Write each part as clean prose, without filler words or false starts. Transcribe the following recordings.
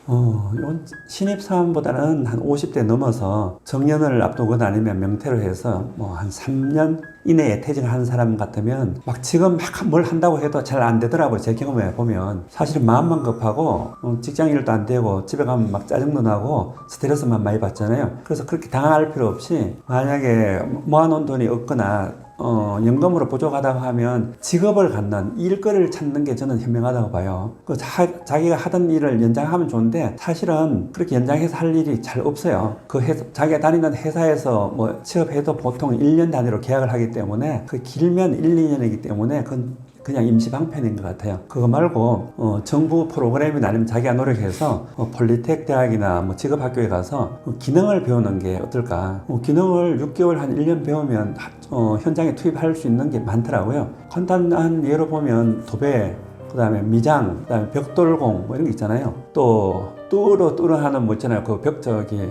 이건 신입사원보다는 한 50대 넘어서 정년을 앞두거나 아니면 명퇴를 해서 뭐 한 3년 이내에 퇴직을 하는 사람 같으면 막 지금 막 뭘 한다고 해도 잘 안 되더라고요. 제 경험에 보면 사실은 마음만 급하고 직장 일도 안 되고 집에 가면 막 짜증도 나고 스트레스만 많이 받잖아요. 그래서 그렇게 당할 필요 없이 만약에 모아놓은 돈이 없거나 연금으로 부족하다고 하면 직업을 갖는 일거리를 찾는 게 저는 현명하다고 봐요. 자기가 하던 일을 연장하면 좋은데 사실은 그렇게 연장해서 할 일이 잘 없어요. 자기가 다니는 회사에서 뭐 취업해도 보통 1년 단위로 계약을 하기 때문에 그 길면 1, 2년이기 때문에 그냥 임시 방편인 것 같아요. 그거 말고 정부 프로그램이나 아니면 자기가 노력해서 폴리텍 대학이나 뭐 직업학교에 가서 기능을 배우는 게 어떨까. 기능을 6개월 한 1년 배우면 현장에 투입할 수 있는 게 많더라고요. 간단한 예로 보면 도배, 그 다음에 미장, 그 다음에 벽돌공 뭐 이런 거 있잖아요. 또 뚫어 하는 뭐 있잖아요. 그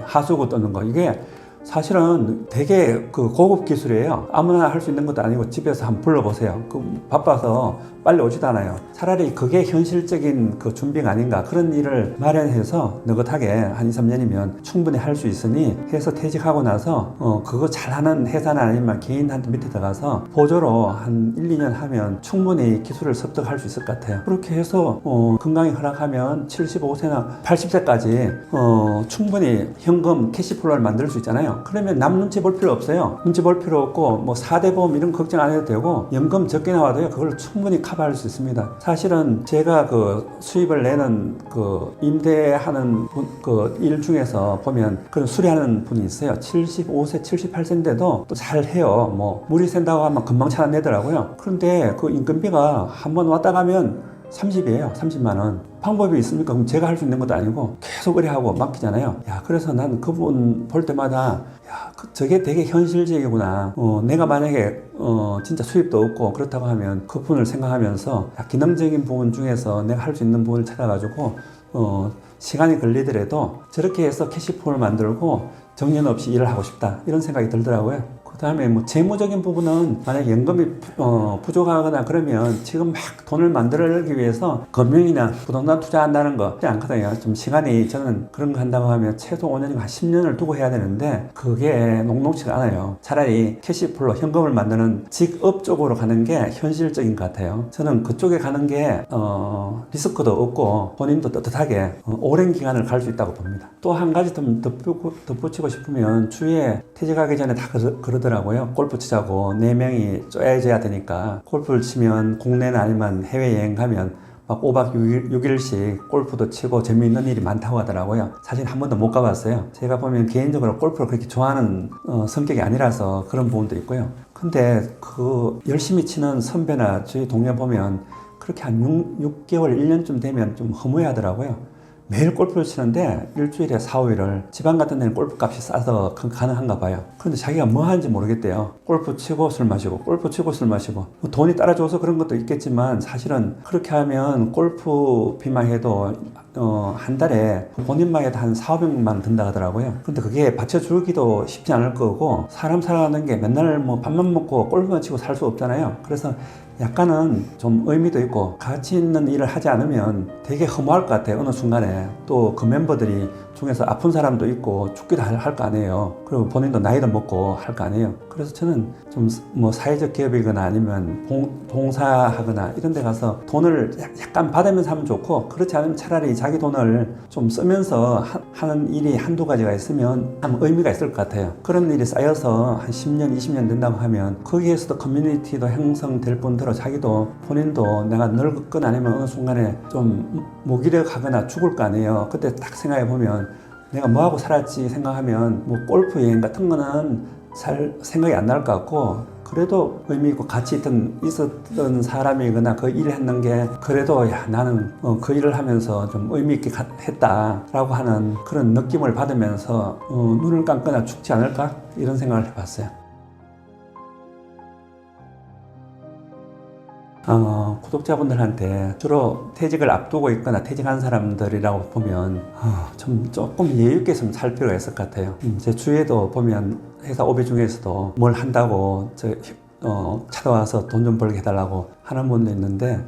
하수구 뚫는 거. 이게 사실은 되게 그 고급 기술이에요. 아무나 할 수 있는 것도 아니고 집에서 한번 불러보세요. 바빠서 빨리 오지도 않아요. 차라리 그게 현실적인 그 준비가 아닌가. 그런 일을 마련해서 느긋하게 한 2, 3년이면 충분히 할 수 있으니 해서 퇴직하고 나서 그거 잘하는 회사나 아니면 개인한테 밑에 들어가서 보조로 한 1, 2년 하면 충분히 기술을 습득할 수 있을 것 같아요. 그렇게 해서 건강이 허락하면 75세나 80세까지 충분히 현금 캐시플로우를 만들 수 있잖아요. 그러면 남 눈치 볼 필요 없어요. 눈치 볼 필요 없고 뭐 4대 보험 이런 거 걱정 안 해도 되고 연금 적게 나와도요. 그걸 충분히 커버할 수 있습니다. 사실은 제가 그 수입을 내는 그 임대하는 그 일 중에서 보면 그런 수리하는 분이 있어요. 75세, 78세인데도 또 잘 해요. 뭐 물이 샌다고 하면 금방 차려내더라고요. 그런데 그 인건비가 한번 왔다 가면 30이에요. 30만 원. 방법이 있습니까? 그럼 제가 할 수 있는 것도 아니고 계속 의뢰하고 맡기잖아요. 그래서 난 그분 볼 때마다 저게 되게 현실적이구나. 내가 만약에 진짜 수입도 없고 그렇다고 하면 그분을 생각하면서 기능적인 부분 중에서 내가 할 수 있는 부분을 찾아가지고 시간이 걸리더라도 저렇게 해서 캐시플로우를 만들고 정년 없이 일을 하고 싶다. 이런 생각이 들더라고요. 그 다음에 뭐 재무적인 부분은 만약에 연금이 부족하거나 그러면 지금 막 돈을 만들기 위해서 금융이나 부동산 투자한다는 거 그렇지 않거든요. 좀 시간이 저는 그런 거 한다고 하면 최소 5년이면 한 10년을 두고 해야 되는데 그게 녹록지가 않아요. 차라리 캐시플로우 현금을 만드는 직업 쪽으로 가는 게 현실적인 것 같아요. 저는 그쪽에 가는 게 리스크도 없고 본인도 떳떳하게 오랜 기간을 갈 수 있다고 봅니다. 또 한 가지 좀 덧붙이고 싶으면 주위에 퇴직하기 전에 다 그러더라고요. 골프 치자고 4명이 쪼여져야 되니까 골프를 치면 국내나 아니면 해외여행 가면 막 5박 6일씩 골프도 치고 재미있는 일이 많다고 하더라고요. 사실 한 번도 못 가봤어요. 제가 보면 개인적으로 골프를 그렇게 좋아하는 성격이 아니라서 그런 부분도 있고요. 근데 그 열심히 치는 선배나 저희 동료 보면 그렇게 한 6개월, 1년쯤 되면 좀 허무해 하더라고요. 매일 골프를 치는데 일주일에 4, 5일을 지방 같은 데는 골프 값이 싸서 가능한가 봐요. 그런데 자기가 뭐 하는지 모르겠대요. 골프 치고 술 마시고 골프 치고 술 마시고 뭐 돈이 따라줘서 그런 것도 있겠지만 사실은 그렇게 하면 골프비만 해도 한 달에 본인만 해도 한 4, 500만 원 든다 하더라고요. 근데 그게 받쳐주기도 쉽지 않을 거고 사람 살아가는 게 맨날 뭐 밥만 먹고 골프만 치고 살 수 없잖아요. 그래서 약간은 좀 의미도 있고 가치 있는 일을 하지 않으면 되게 허무할 것 같아요. 어느 순간에 또 그 멤버들이 중에서 아픈 사람도 있고 죽기도 할 거 아니에요. 그리고 본인도 나이도 먹고 할 거 아니에요. 그래서 저는 좀 뭐 사회적 기업이거나 아니면 봉사하거나 이런 데 가서 돈을 약간 받으면서 하면 좋고 그렇지 않으면 차라리 자기 돈을 좀 쓰면서 하는 일이 한두 가지가 있으면 참 의미가 있을 것 같아요. 그런 일이 쌓여서 한 10년, 20년 된다고 하면 거기에서도 커뮤니티도 형성될 뿐더러 자기도 본인도 내가 늙거나 아니면 어느 순간에 좀 무기력하거나 죽을 거 아니에요. 그때 딱 생각해 보면 내가 뭐하고 살았지 생각하면 뭐 골프 여행 같은 거는 살 생각이 안 날 것 같고 그래도 의미 있고 가치 있었던 사람이거나 그 일을 했는 게 그래도 나는 그 일을 하면서 좀 의미 있게 했다라고 하는 그런 느낌을 받으면서 눈을 감거나 죽지 않을까 이런 생각을 해봤어요. 구독자분들한테 주로 퇴직을 앞두고 있거나 퇴직한 사람들이라고 보면 좀 조금 여유 있게 좀 살 필요가 있을 것 같아요. 제 주위에도 보면 회사 오비 중에서도 뭘 한다고 찾아와서 돈 좀 벌게 해달라고 하는 분도 있는데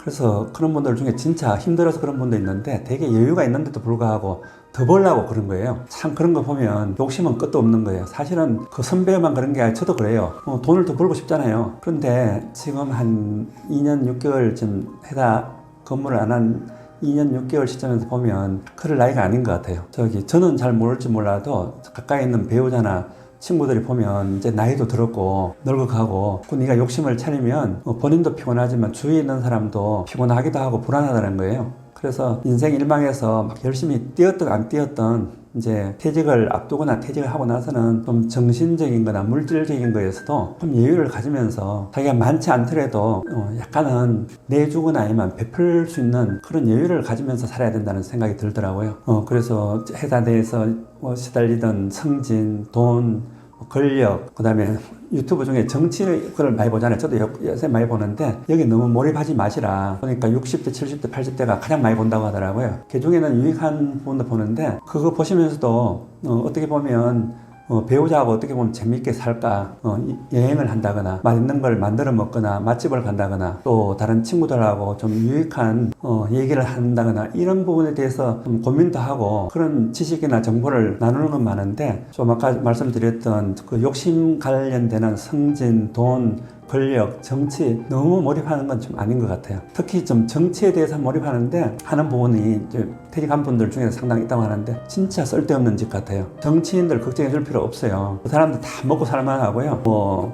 그래서 그런 분들 중에 진짜 힘들어서 그런 분도 있는데 되게 여유가 있는데도 불구하고 더 벌려고 그런 거예요. 참 그런 거 보면 욕심은 끝도 없는 거예요. 사실은 그 선배만 그런 게 아니라 저도 그래요. 돈을 더 벌고 싶잖아요. 그런데 지금 한 2년 6개월쯤 해다 근무를 안 한 2년 6개월 시점에서 보면 그럴 나이가 아닌 것 같아요. 저는 잘 모를지 몰라도 가까이 있는 배우자나 친구들이 보면 이제 나이도 들었고 늙어가고 네가 욕심을 차리면 본인도 피곤하지만 주위에 있는 사람도 피곤하기도 하고 불안하다는 거예요. 그래서 인생 일망에서 막 열심히 뛰었던 안 뛰었던 이제 퇴직을 앞두거나 퇴직을 하고 나서는 좀 정신적인 거나 물질적인 거에서도 좀 여유를 가지면서 자기가 많지 않더라도 약간은 내주거나 아니면 베풀 수 있는 그런 여유를 가지면서 살아야 된다는 생각이 들더라고요. 그래서 회사 내에서 시달리던 승진, 돈, 권력, 그 다음에 유튜브 중에 정치를 많이 보잖아요. 저도 요새 많이 보는데 여기 너무 몰입하지 마시라. 그러니까 60대, 70대, 80대가 가장 많이 본다고 하더라고요. 그 중에는 유익한 부분도 보는데 그거 보시면서도 어떻게 보면 배우자하고 어떻게 보면 재밌게 살까, 여행을 한다거나 맛있는 걸 만들어 먹거나 맛집을 간다거나 또 다른 친구들하고 좀 유익한 얘기를 한다거나 이런 부분에 대해서 좀 고민도 하고 그런 지식이나 정보를 나누는 건 많은데 좀 아까 말씀드렸던 그 욕심 관련되는 승진, 돈, 권력, 정치 너무 몰입하는 건 좀 아닌 것 같아요. 특히 좀 정치에 대해서 몰입하는데 하는 부분이 이제 퇴직한 분들 중에 상당히 있다고 하는데 진짜 쓸데없는 짓 같아요. 정치인들 걱정해 줄 필요 없어요. 그 사람들 다 먹고 살만 하고요.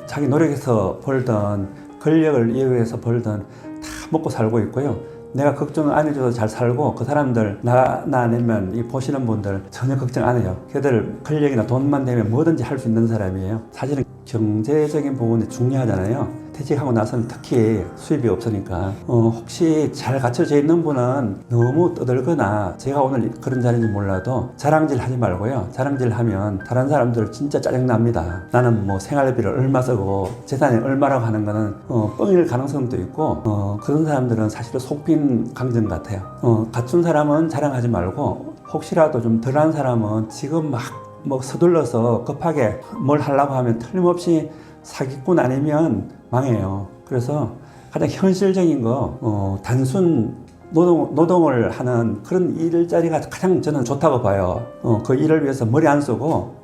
자기 노력해서 벌던 권력을 이용해서 벌던 다 먹고 살고 있고요. 내가 걱정 안 해줘도 잘 살고 그 사람들 나 아니면 이 보시는 분들 전혀 걱정 안 해요. 걔들 권력이나 돈만 되면 뭐든지 할 수 있는 사람이에요. 사실은 경제적인 부분이 중요하잖아요. 퇴직하고 나서는 특히 수입이 없으니까 혹시 잘 갖춰져 있는 분은 너무 떠들거나 제가 오늘 그런 자리인지 몰라도 자랑질 하지 말고요. 자랑질 하면 다른 사람들 진짜 짜증납니다. 나는 뭐 생활비를 얼마 쓰고 재산이 얼마라고 하는 거는 뻥일 가능성도 있고 그런 사람들은 사실은 속빈 강정 같아요. 갖춘 사람은 자랑하지 말고 혹시라도 좀 덜한 사람은 지금 막 서둘러서 급하게 뭘 하려고 하면 틀림없이 사기꾼 아니면 망해요. 그래서 가장 현실적인 거 단순 노동을 하는 그런 일자리가 가장 저는 좋다고 봐요. 그 일을 위해서 머리 안 쓰고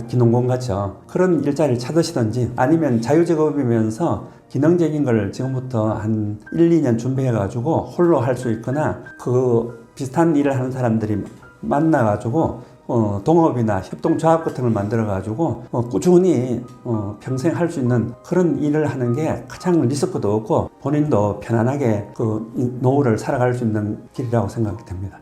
기농공 같죠. 그런 일자리를 찾으시든지 아니면 자유직업이면서 기능적인 걸 지금부터 한 1, 2년 준비해가지고 홀로 할 수 있거나 그 비슷한 일을 하는 사람들이 만나가지고 동업이나 협동조합 같은 걸 만들어가지고 꾸준히 평생 할 수 있는 그런 일을 하는 게 가장 리스크도 없고 본인도 편안하게 그 노후를 살아갈 수 있는 길이라고 생각이 됩니다.